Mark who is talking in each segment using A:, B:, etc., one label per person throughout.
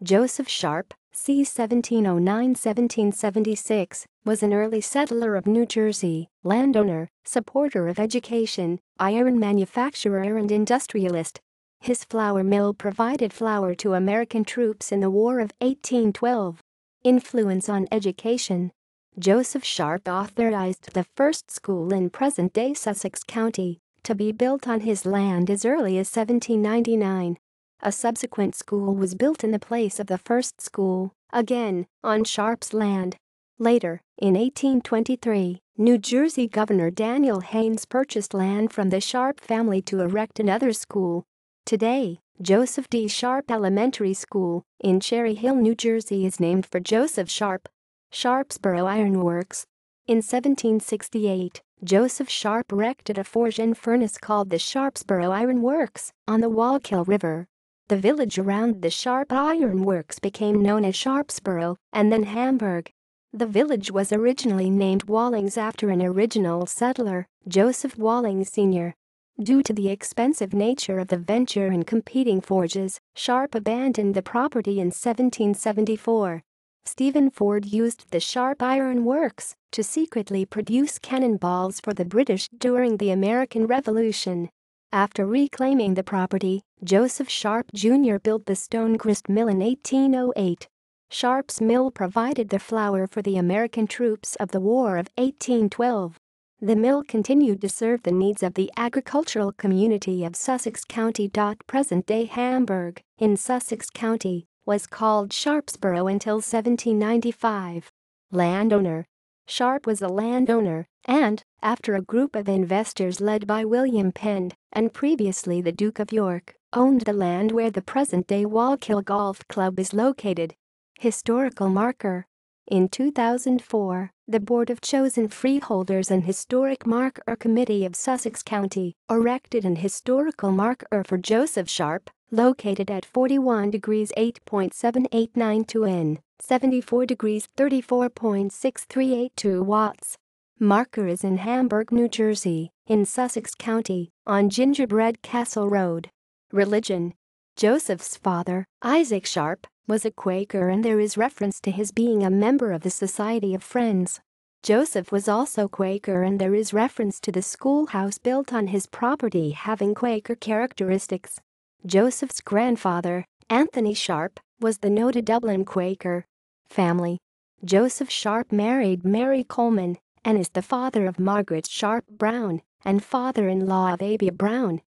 A: Joseph Sharp, c. 1709–1776, was an early settler of New Jersey, landowner, supporter of education, iron manufacturer and industrialist. His flour mill provided flour to American troops in the War of 1812. Influence on education. Joseph Sharp authorized the first school in present-day Sussex County to be built on his land as early as 1799. A subsequent school was built in the place of the first school, again, on Sharp's land. Later, in 1823, New Jersey Governor Daniel Haynes purchased land from the Sharp family to erect another school. Today, Joseph D. Sharp Elementary School in Cherry Hill, New Jersey is named for Joseph Sharp. Sharpsboro Iron Works. In 1768, Joseph Sharp erected a forge and furnace called the Sharpsboro Iron Works on the Wallkill River. The village around the Sharp Iron Works became known as Sharpsboro and then Hamburg. The village was originally named Wallings after an original settler, Joseph Wallings Sr. Due to the expensive nature of the venture and competing forges, Sharp abandoned the property in 1774. Stephen Ford used the Sharp Iron Works to secretly produce cannonballs for the British during the American Revolution. After reclaiming the property, Joseph Sharp Jr. built the Stonegrist Mill in 1808. Sharp's mill provided the flour for the American troops of the War of 1812. The mill continued to serve the needs of the agricultural community of Sussex County. Present-day Hamburg, in Sussex County, was called Sharpsboro until 1795. Landowner. Sharp was a landowner and, after a group of investors led by William Penn and previously the Duke of York, owned the land where the present-day Wallkill Golf Club is located. Historical marker. In 2004, the Board of Chosen Freeholders and Historic Marker Committee of Sussex County erected an historical marker for Joseph Sharp, located at 41 degrees 8.789 N, 74 degrees 34.6382 watts. Marker is in Hamburg, New Jersey, in Sussex County, on Gingerbread Castle Road. Religion. Joseph's father, Isaac Sharp, was a Quaker and there is reference to his being a member of the Society of Friends. Joseph was also Quaker and there is reference to the schoolhouse built on his property having Quaker characteristics. Joseph's grandfather, Anthony Sharp, was the noted Dublin Quaker. Family. Joseph Sharp married Mary Coleman and is the father of Margaret Sharp Brown and father-in-law of Abia Brown.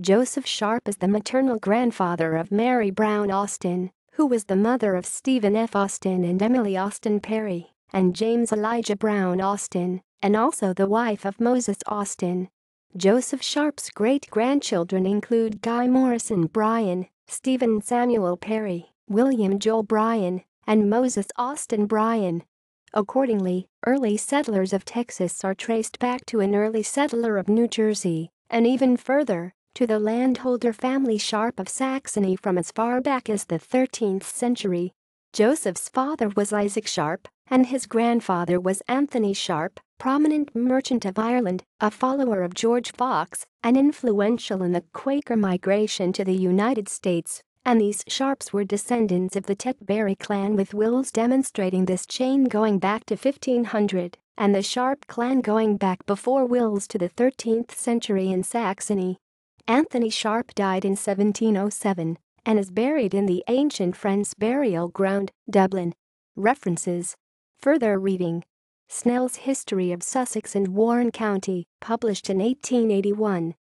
A: Joseph Sharp is the maternal grandfather of Mary Brown Austin, who was the mother of Stephen F. Austin and Emily Austin Perry, and James Elijah Brown Austin, and also the wife of Moses Austin. Joseph Sharp's great-grandchildren include Guy Morrison Bryan, Stephen Samuel Perry, William Joel Bryan, and Moses Austin Bryan. Accordingly, early settlers of Texas are traced back to an early settler of New Jersey, and even further, to the landholder family Sharp of Saxony from as far back as the 13th century. Joseph's father was Isaac Sharp, and his grandfather was Anthony Sharp, prominent merchant of Ireland, a follower of George Fox, and influential in the Quaker migration to the United States, and these Sharps were descendants of the Tetbury clan with wills demonstrating this chain going back to 1500, and the Sharp clan going back before wills to the 13th century in Saxony. Anthony Sharp died in 1707 and is buried in the ancient Friends Burial Ground, Dublin. References. Further reading. Snell's History of Sussex and Warren County, published in 1881.